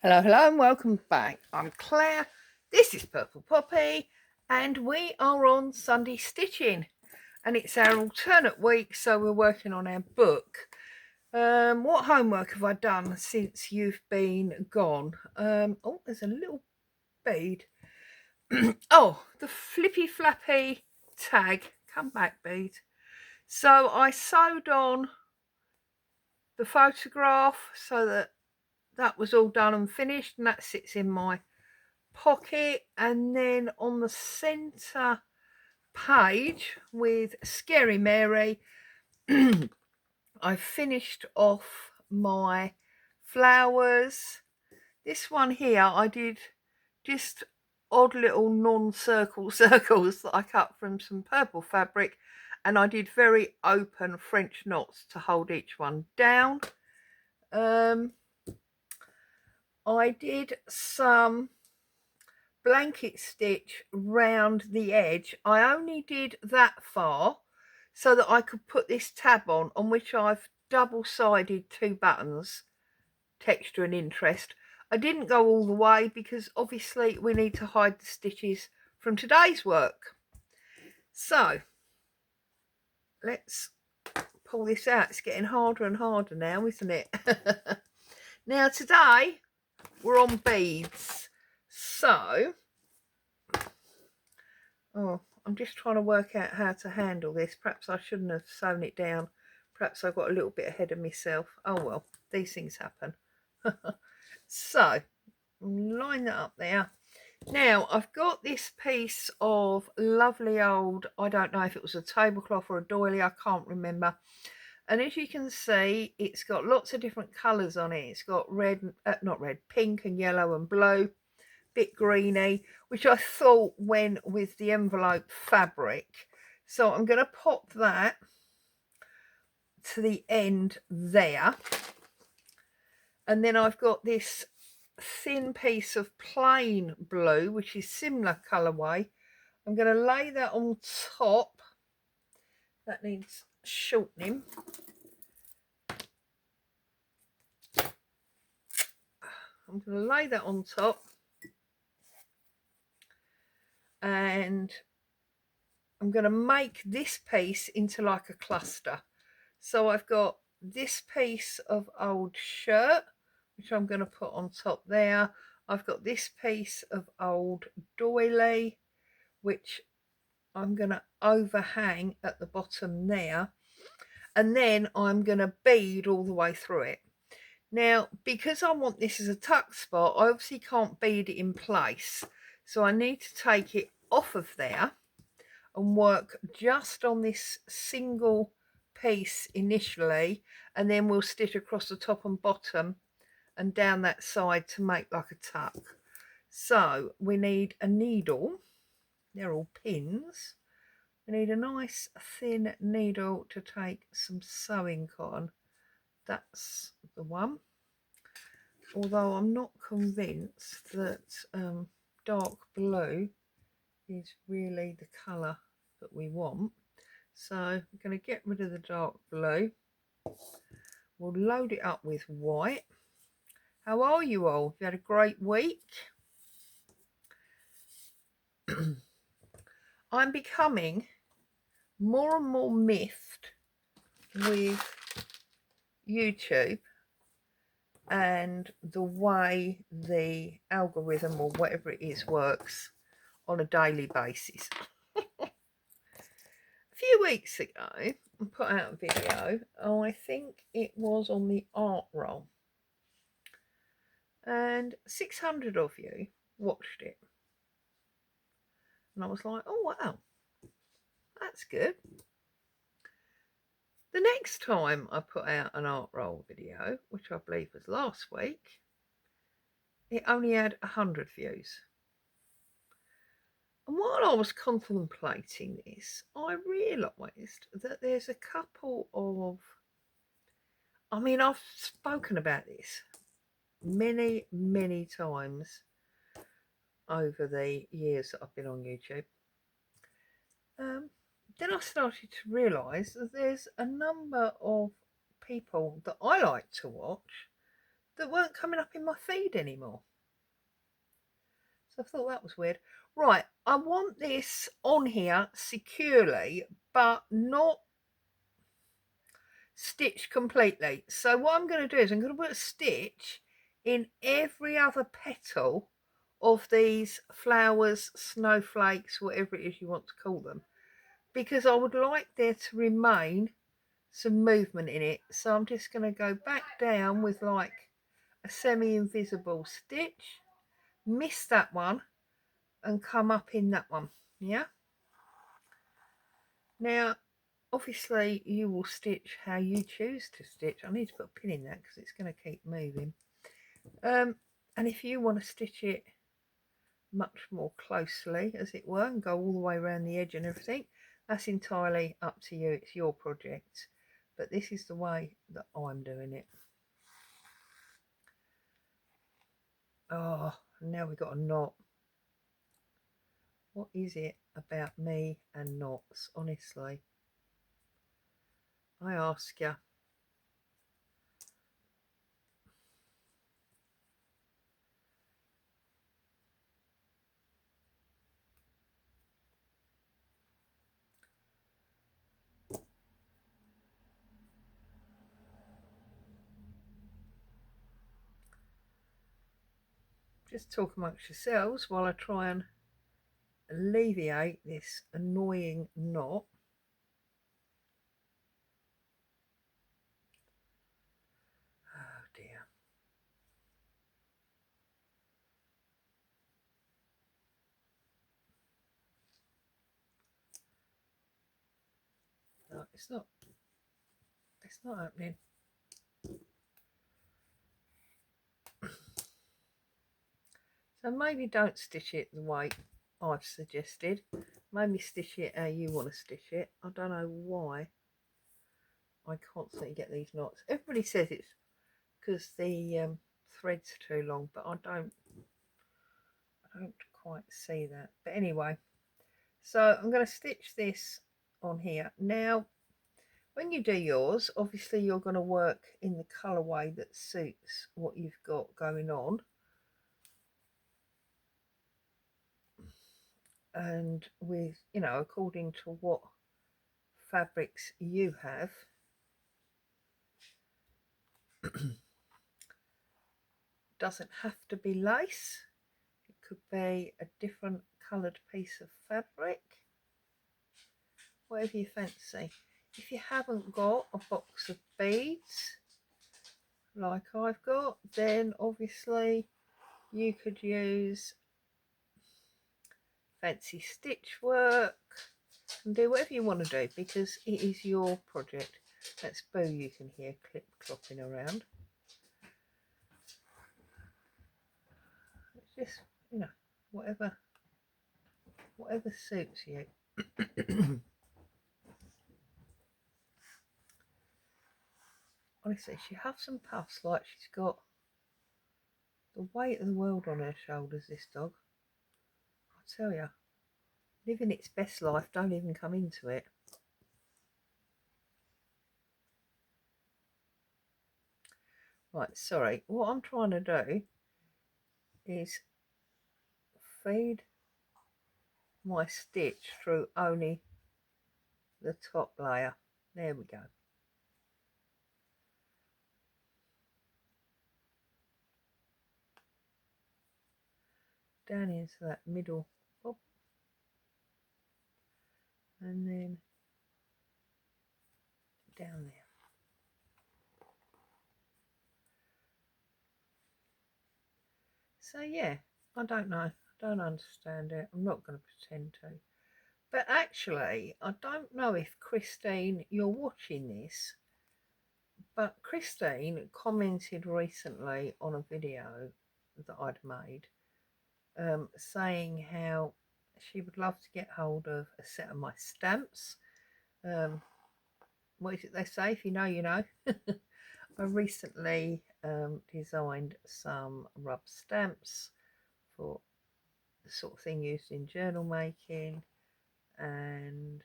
Hello, hello, and welcome back. I'm Claire. This is Purple Poppy, and we are on Sunday stitching, and it's our alternate week, so we're working on our book. What homework have I done since you've been gone? Oh, there's a little bead. Oh, the flippy flappy tag. Come back, bead. So I sewed on the photograph so that was all done and finished, and that sits in my pocket. And then on the center page with Scary Mary, I finished off my flowers. This one here I did just odd little non-circle circles that I cut from some purple fabric, and I did very open French knots to hold each one down. I did some blanket stitch round the edge. I only did that far so that I could put this tab on which I've double-sided 2 buttons, texture and interest. I didn't go all the way because obviously we need to hide the stitches from today's work. So let's pull this out. It's getting harder and harder now, isn't it? Now today we're on beads. So I'm just trying to work out how to handle this. Perhaps I shouldn't have sewn it down. Perhaps I got a little bit ahead of myself. Oh well, these things happen. So line that up there. Now I've got this piece of lovely old, I don't know if it was a tablecloth or a doily, I can't remember. And as you can see, it's got lots of different colours on it. It's got red, not red, pink and yellow and blue. Bit greeny, which I thought went with the envelope fabric. So I'm going to pop that to the end there. And then I've got this thin piece of plain blue, which is similar colourway. I'm going to lay that on top. That needs shortening. I'm going to lay that on top. And I'm going to make this piece into like a cluster. So I've got this piece of old shirt, which I'm going to put on top there. I've got this piece of old doily, which I'm going to overhang at the bottom there. And then I'm going to bead all the way through it. Now, because I want this as a tuck spot, I obviously can't bead it in place. So I need to take it off of there and work just on this single piece initially, and then we'll stitch across the top and bottom and down that side to make like a tuck. So we need a needle. They're all pins. We need a nice thin needle to take some sewing cotton. That's the one. Although I'm not convinced that dark blue is really the colour that we want. So I'm going to get rid of the dark blue. We'll load it up with white. How are you all? Have you had a great week? I'm becoming more and more miffed with YouTube and the way the algorithm or whatever it is works on a daily basis. A few weeks ago, I put out a video. I think it was on the art roll, and 600 of you watched it. And I was like, oh wow, that's good. The next time I put out an art roll video, which I believe was last week, it only had 100 views. And while I was contemplating this, I realised that there's a couple of, I've spoken about this many, many times over the years that I've been on YouTube. Then I started to realise that there's a number of people that I like to watch that weren't coming up in my feed anymore. So I thought that was weird. Right, I want this on here securely, but not stitched completely. So what I'm going to do is I'm going to put a stitch in every other petal of these flowers, snowflakes, whatever it is you want to call them, because I would like there to remain some movement in it. So I'm just going to go back down with like a semi-invisible stitch, miss that one, and come up in that one. Yeah. Now, obviously, you will stitch how you choose to stitch. I need to put a pin in that because it's going to keep moving. And if you want to stitch it much more closely, as it were, and go all the way around the edge and everything, that's entirely up to you. It's your project. But this is the way that I'm doing it. Oh, now we've got a knot. What is it about me and knots, honestly? I ask you. Just talk amongst yourselves while I try and alleviate this annoying knot. Oh dear. No, it's not happening. So maybe don't stitch it the way I've suggested. Maybe stitch it how you want to stitch it. I don't know why I constantly get these knots. Everybody says it's because the thread's too long, but I don't quite see that. But anyway, so I'm going to stitch this on here. Now, when you do yours, obviously you're going to work in the colourway that suits what you've got going on. And with, you know, according to what fabrics you have. Doesn't have to be lace. It could be a different coloured piece of fabric. Whatever you fancy. If you haven't got a box of beads like I've got, then obviously you could use fancy stitch work and do whatever you want to do because it is your project. That's Boo you can hear clip clopping around. It's just, you know, whatever suits you. Honestly, she huffs and puffs like she's got the weight of the world on her shoulders, this dog. I tell you, living its best life, don't even come into it. Right, sorry. What I'm trying to do is feed my stitch through only the top layer. There we go. Down into that middle, oh, and then down there. So yeah, I don't know. I don't understand it. I'm not going to pretend to. But actually, I don't know if Christine, you're watching this, but Christine commented recently on a video that I'd made saying how she would love to get hold of a set of my stamps. What is it they say? If you know, you know. I recently designed some rub stamps for the sort of thing used in journal making and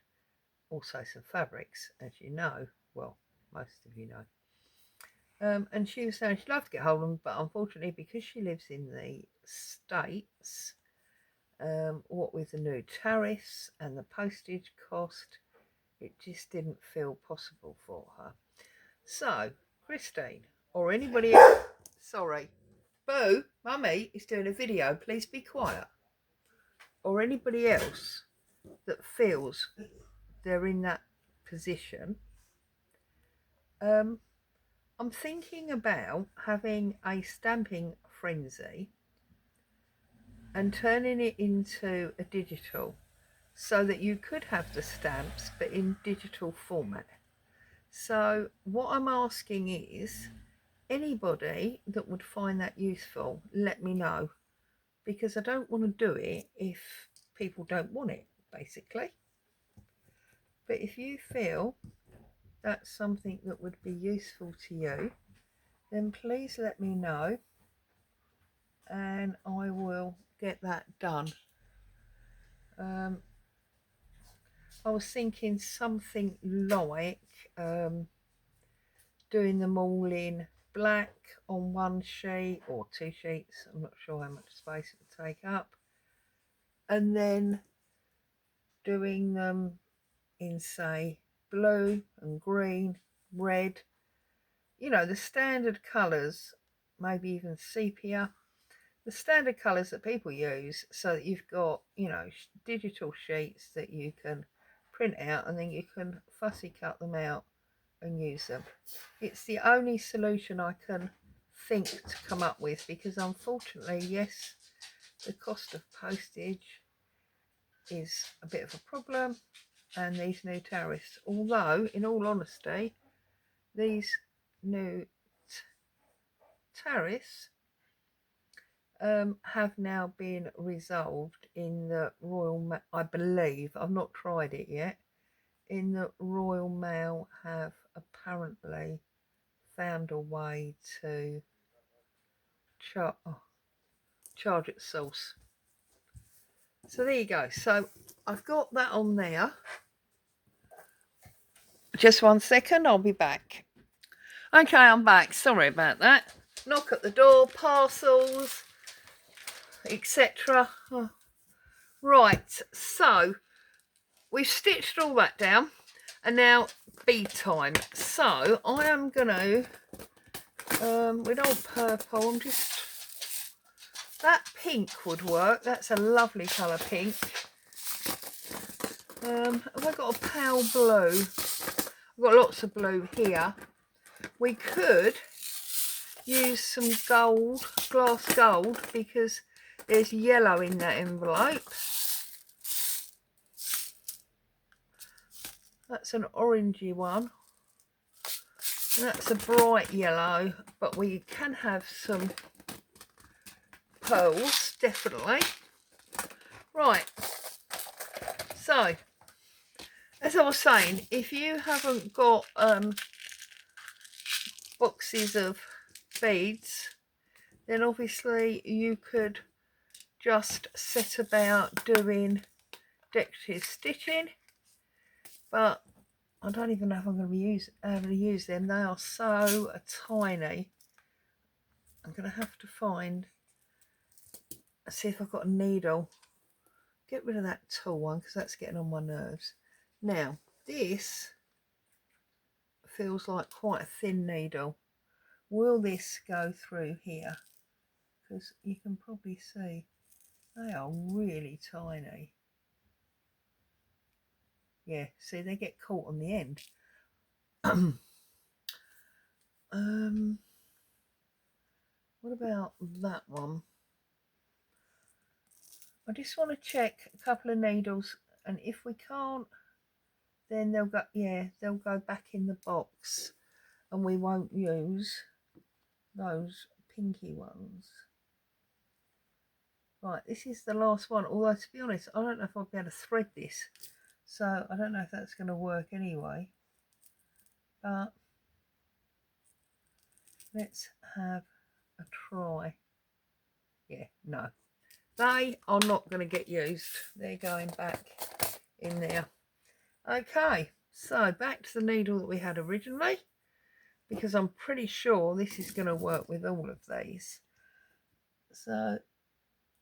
also some fabrics, as you know. Well, most of you know. And she was saying she'd love to get hold of them, but unfortunately, because she lives in the States, what with the new tariffs and the postage cost, it just didn't feel possible for her. So, Christine, or anybody else, sorry, Boo, Mummy is doing a video, please be quiet. Or anybody else that feels they're in that position, I'm thinking about having a stamping frenzy and turning it into a digital so that you could have the stamps but in digital format. So what I'm asking is, anybody that would find that useful, let me know, because I don't want to do it if people don't want it, basically. But if you feel that's something that would be useful to you, then please let me know and I will get that done. I was thinking something like doing them all in black on one sheet or 2 sheets. I'm not sure how much space it would take up. And then doing them in, say, blue and green, red, you know, the standard colours, maybe even sepia, the standard colours that people use, so that you've got, you know, digital sheets that you can print out and then you can fussy cut them out and use them. It's the only solution I can think to come up with, because unfortunately, yes, the cost of postage is a bit of a problem, and these new tariffs, although in all honesty these new tariffs have now been resolved in the Royal I believe, I've not tried it yet, in the Royal Mail have apparently found a way to charge at source. So there you go. So I've got that on there. Just 1 second, I'll be back. Okay, I'm back. Sorry about that. Knock at the door, parcels, etc. Oh. Right, so we've stitched all that down, and now bead time. So I am going to, with old purple, I'm just, that pink would work. That's a lovely colour, pink. Have I got a pale blue? I've got lots of blue here. We could use some gold, glass gold, because there's yellow in that envelope. That's an orangey one. And that's a bright yellow, but we can have some pearls, definitely. Right, so as I was saying, if you haven't got boxes of beads, then obviously you could just set about doing decorative stitching, but I don't even know if I'm going to be able to use them. They are so tiny. I'm going to have to see if I've got a needle. Get rid of that tall one because that's getting on my nerves. Now this feels like quite a thin needle. Will this go through here? Because you can probably see they are really tiny. Yeah, see, they get caught on the end. What about that one? I just want to check a couple of needles, and if we can't, then they'll go, yeah, they'll go back in the box, and we won't use those pinky ones. Right, this is the last one, although to be honest, I don't know if I'll be able to thread this, so I don't know if that's going to work anyway, but let's have a try. Yeah, no, they are not going to get used. They're going back in there. Okay, so back to the needle that we had originally. because I'm pretty sure this is going to work with all of these. So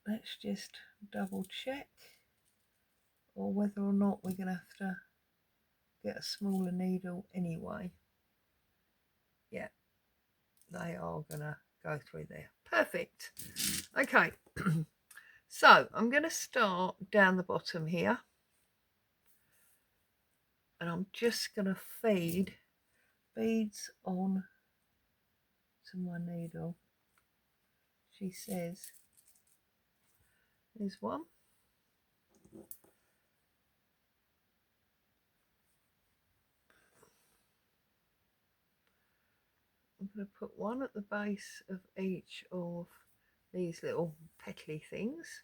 let's just double check, or whether or not we're going to have to get a smaller needle anyway. Yeah, they are going to go through there. Perfect. Okay, so I'm going to start down the bottom here, and I'm just going to feed beads on to my needle. She says there's one. I'm going to put one at the base of each of these little petally things.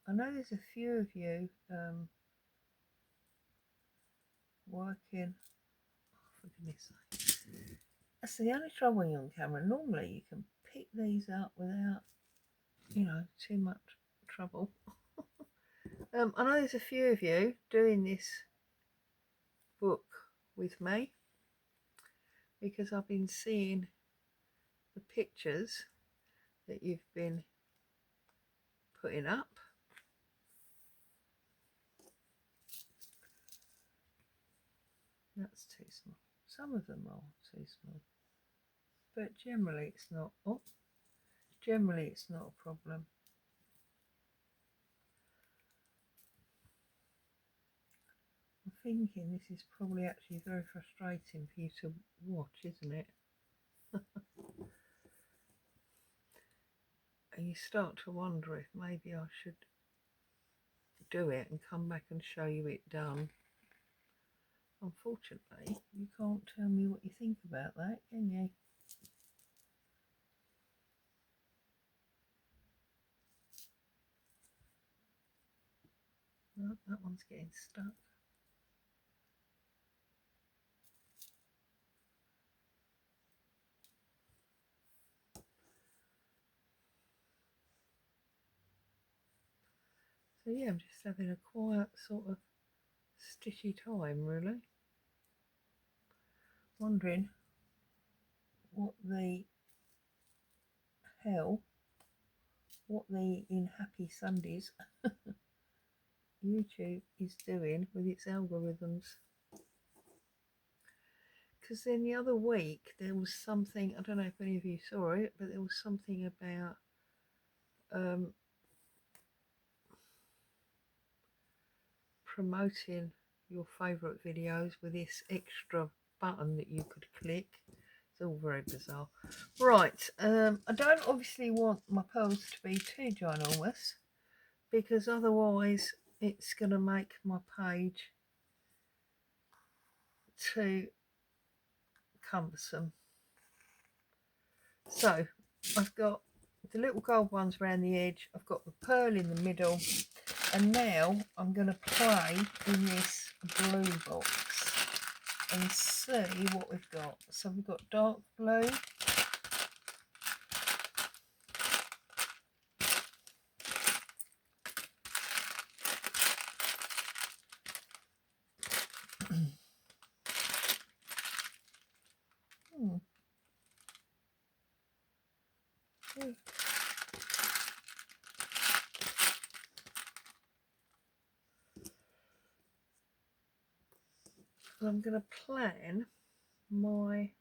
I know there's a few of you working, oh, for goodness sake. That's the only trouble when you're on camera. Normally you can pick these up without, you know, too much trouble. I know there's a few of you doing this book with me, because I've been seeing the pictures that you've been putting up. That's too small. Some of them are too small, but generally it's not. Oh, generally it's not a problem. I'm thinking this is probably actually very frustrating for you to watch, isn't it? And you start to wonder if maybe I should do it and come back and show you it done. Unfortunately, you can't tell me what you think about that, can you? No, that one's getting stuck. So yeah, I'm just having a quiet sort of stitchy time, really. Wondering what the hell, what the in Happy Sundays YouTube is doing with its algorithms. Because then the other week there was something, I don't know if any of you saw it, but there was something about promoting your favourite videos with this extra button that you could click. It's all very bizarre. Right, I don't obviously want my pearls to be too ginormous, because otherwise it's going to make my page too cumbersome. So I've got the little gold ones around the edge, I've got the pearl in the middle, and now I'm going to play in this blue box and see what we've got. So we've got dark blue, I'm going to plan my,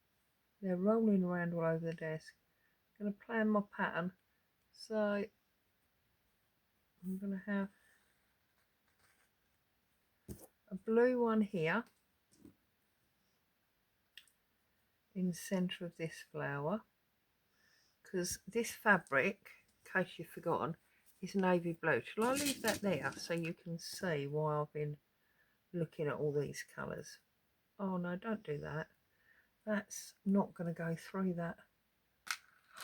they're rolling around all over the desk. I'm going to plan my pattern. So I'm going to have a blue one here in the centre of this flower, because this fabric, in case you've forgotten, is navy blue. Shall I leave that there so you can see why I've been looking at all these colours? Oh no, don't do that. That's not going to go through that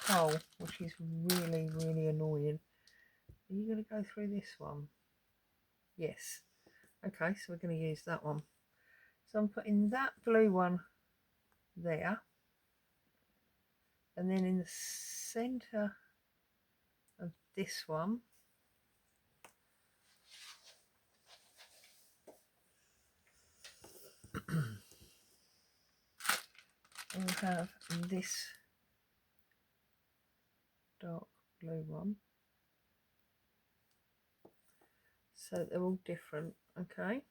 hole, which is really, really annoying. Are you going to go through this one? Yes. Okay, so we're going to use that one. So I'm putting that blue one there, and then in the centre this one. We'll have this dark blue one. So they're all different, okay?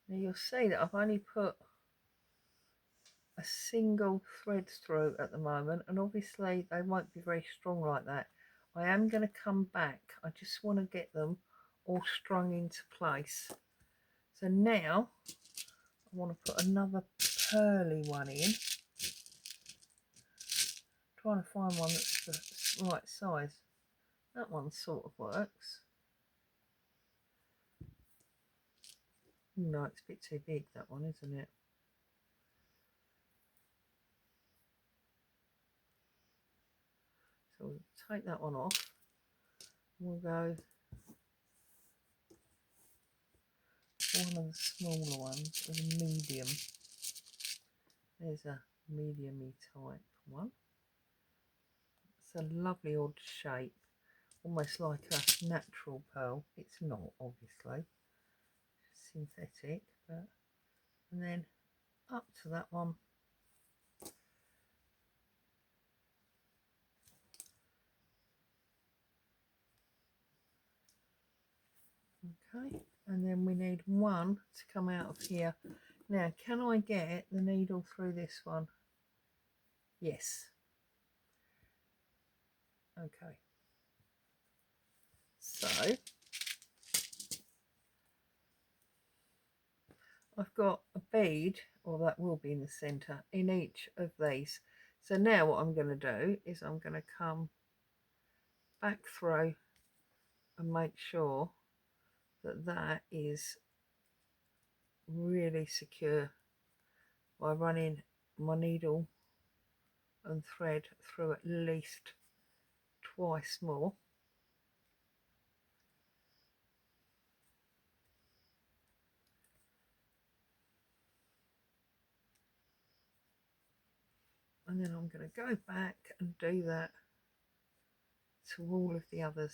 Now you'll see that I've only put a single thread through at the moment, and obviously they won't be very strong like that. I am going to come back. I just want to get them all strung into place. So now I want to put another pearly one in. Trying to find one that's the right size. That one sort of works. No, it's a bit too big, that one, isn't it? So we'll take that one off. We'll go one of the smaller ones with a medium. There's a medium-y type one. It's a lovely odd shape, almost like a natural pearl. It's not, obviously, synthetic, but and then up to that one. Okay, and then we need one to come out of here. Now, can I get the needle through this one? Yes. Okay. So I've got a bead, or that will be in the centre, in each of these. So now what I'm going to do is I'm going to come back through and make sure that that is really secure by running my needle and thread through at least twice more. And then I'm going to go back and do that to all of the others.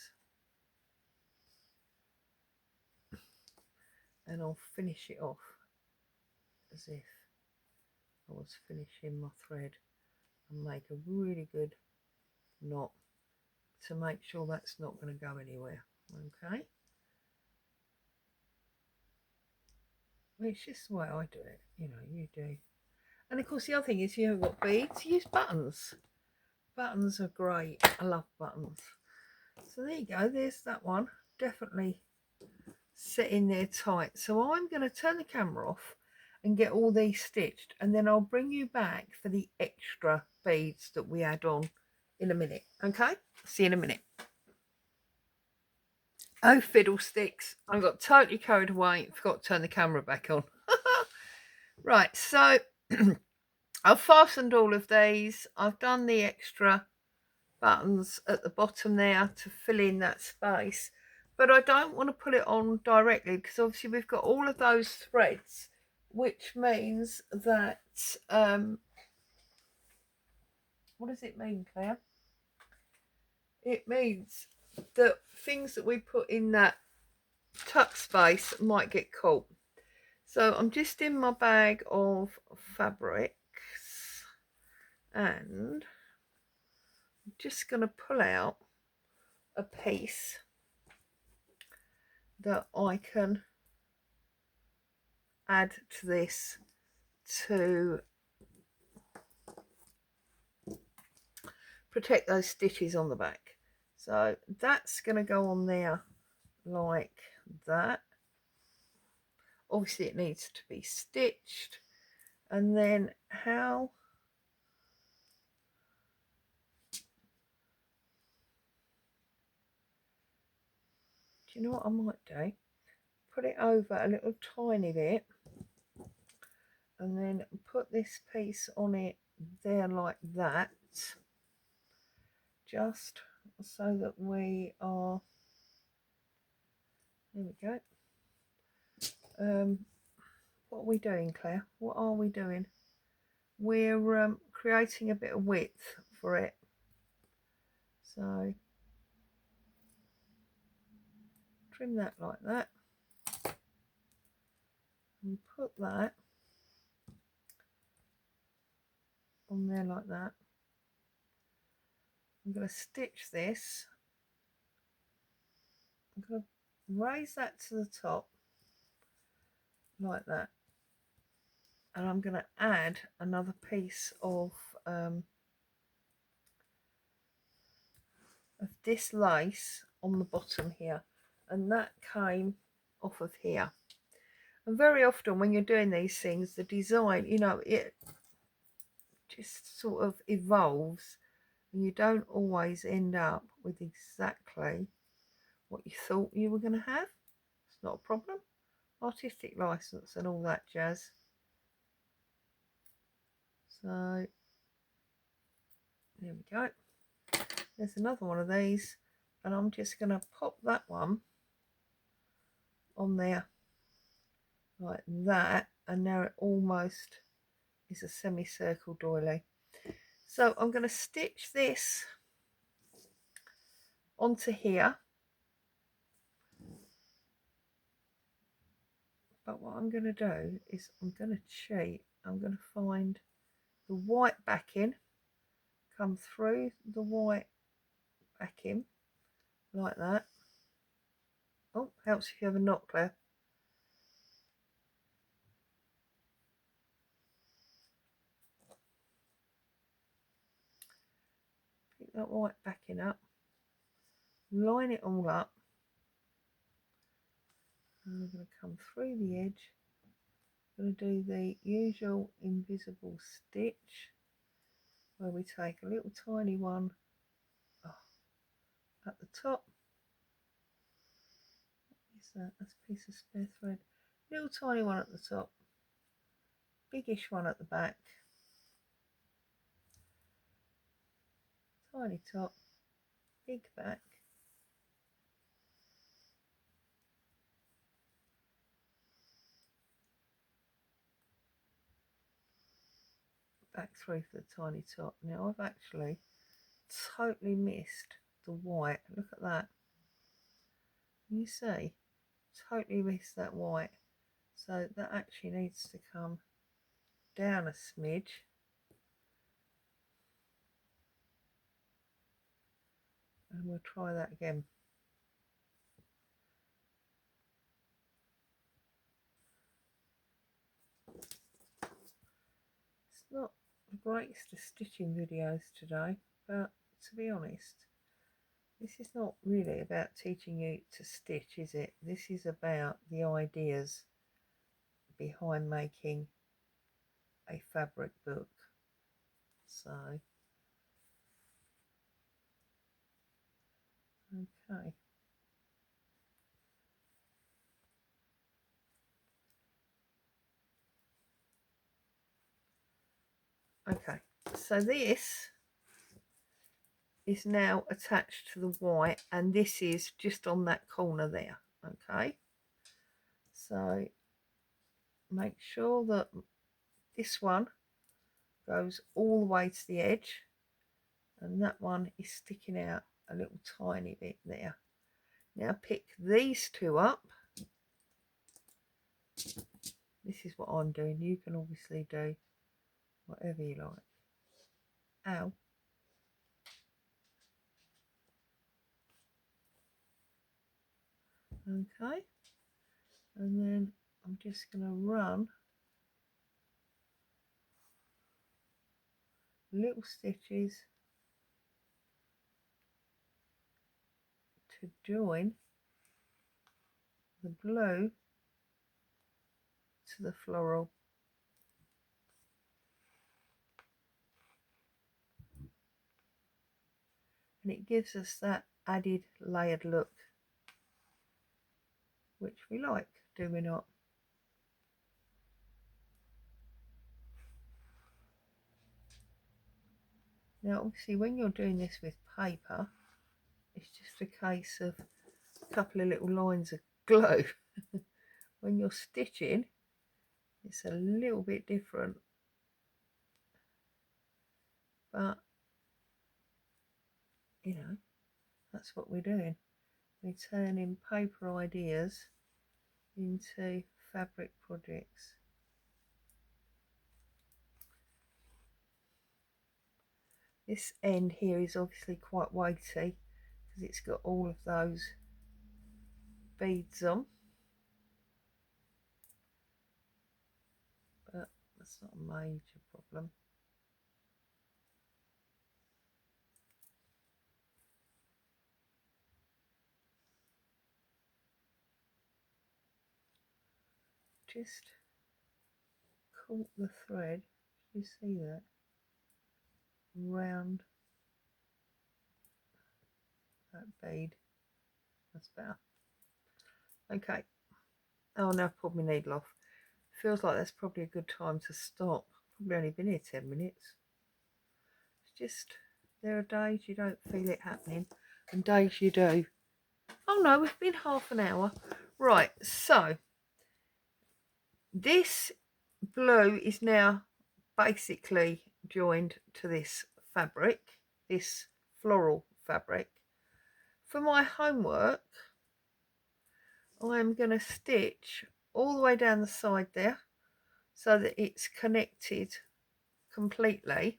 And I'll finish it off as if I was finishing my thread and make a really good knot to make sure that's not going to go anywhere. Okay, it's just the way I do it, you know, you do. And of course the other thing is, you haven't got beads, use buttons. Buttons are great. I love buttons. So there you go, there's that one, definitely set in there tight. So I'm going to turn the camera off and get all these stitched, and then I'll bring you back for the extra beads that we add on in a minute. Okay, see you in a minute. Oh fiddlesticks, I got totally carried away, forgot to turn the camera back on. Right, so I've fastened all of these. I've done the extra buttons at the bottom there to fill in that space, but I don't want to put it on directly because obviously we've got all of those threads, which means that what does it mean, Claire? It means that things that we put in that tuck space might get caught. So I'm just in my bag of fabrics and I'm just going to pull out a piece that I can add to this to protect those stitches on the back. So that's going to go on there like that. Obviously it needs to be stitched, and then how do you know what I might do? Put it over a little tiny bit and then put this piece on it there like that, just so that we are, there we go. What are we doing, Claire? What are we doing? We're creating a bit of width for it. So trim that like that and put that on there like that. I'm going to stitch this. I'm going to raise that to the top like that, and I'm going to add another piece of this lace on the bottom here, and that came off of here. And very often when you're doing these things, the design, you know, it just sort of evolves, and you don't always end up with exactly what you thought you were going to have. It's not a problem. Artistic license and all that jazz. So there we go. There's another one of these, and I'm just going to pop that one on there like that, and now it almost is a semicircle doily. So I'm going to stitch this onto here, but what I'm going to do is I'm going to cheat. I'm going to find the white backing, come through the white backing like that. Oh, helps if you have a knot, Claire. Pick that white backing up, line it all up, and we're going to come through the edge. I'm going to do the usual invisible stitch where we take a little tiny one at the top. What is that? That's a piece of spare thread. Little tiny one at the top, biggish one at the back, tiny top, big back, back through for the tiny top. Now I've actually totally missed the white. Look at that. Can you see? Totally missed that white. So that actually needs to come down a smidge. And we'll try that again. It's not the greatest of stitching videos today, but to be honest, this is not really about teaching you to stitch, is it? This is about the ideas behind making a fabric book. So, okay. Okay, so this is now attached to the white, and this is just on that corner there. Okay, so make sure that this one goes all the way to the edge, and that one is sticking out a little tiny bit there. Now pick these two up. This is what I'm doing. You can obviously do whatever you like. Ow. Okay, and then I'm just going to run little stitches to join the blue to the floral. And it gives us that added layered look, which we like, do we not? Now obviously when you're doing this with paper, it's just a case of a couple of little lines of glue. When you're stitching, it's a little bit different, but you know, That's what we're doing. We're turning paper ideas into fabric projects. This end here is obviously quite weighty because it's got all of those beads on, but that's not a major problem. Just caught the thread, you see that, round that bead. That's better. Okay. Oh, now I've pulled my needle off. Feels like that's probably a good time to stop. Probably only been here 10 minutes. It's just, there are days you don't feel it happening and days you do. Oh no, we've been half an hour. Right, so this blue is now basically joined to this fabric, this floral fabric. For my homework, I'm going to stitch all the way down the side there so that it's connected completely,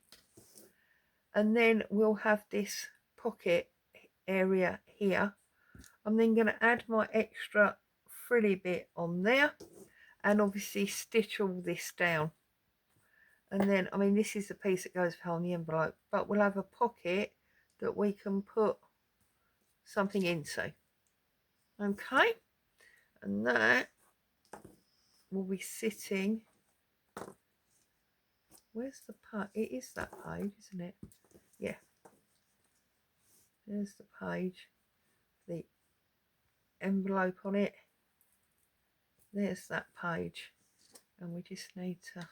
and then we'll have this pocket area here. I'm then going to add my extra frilly bit on there and obviously stitch all this down, and then I mean this is the piece that goes behind the envelope, but we'll have a pocket that we can put something into. Okay, and that will be sitting, where's the page? It is that page, isn't it? Yeah, there's the page, the envelope on it, there's that page, and we just need to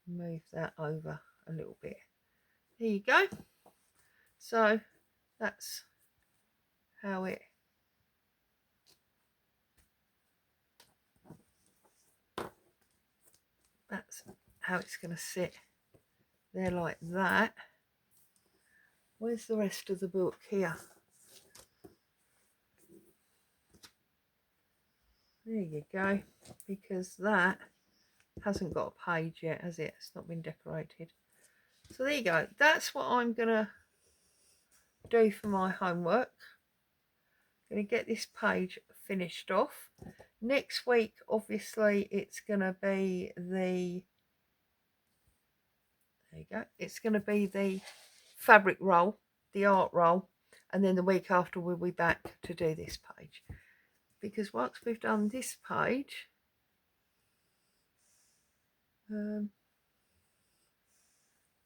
move that over a little bit. There you go. So that's how it's going to sit there, like that. Where's the rest of the book? Here. There you go, because that hasn't got a page yet, has it? It's not been decorated. So there you go. That's what I'm going to do for my homework. I'm going to get this page finished off. Next week, obviously, it's going to be the, there you go, it's going to be the fabric roll, the art roll, and then the week after we'll be back to do this page. Because once we've done this page, we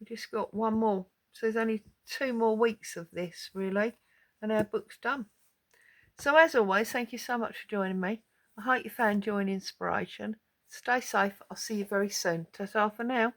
just got one more. So there's only 2 more weeks of this, really, and our book's done. So as always, thank you so much for joining me. I hope you found joy and inspiration. Stay safe. I'll see you very soon. Ta-ta for now.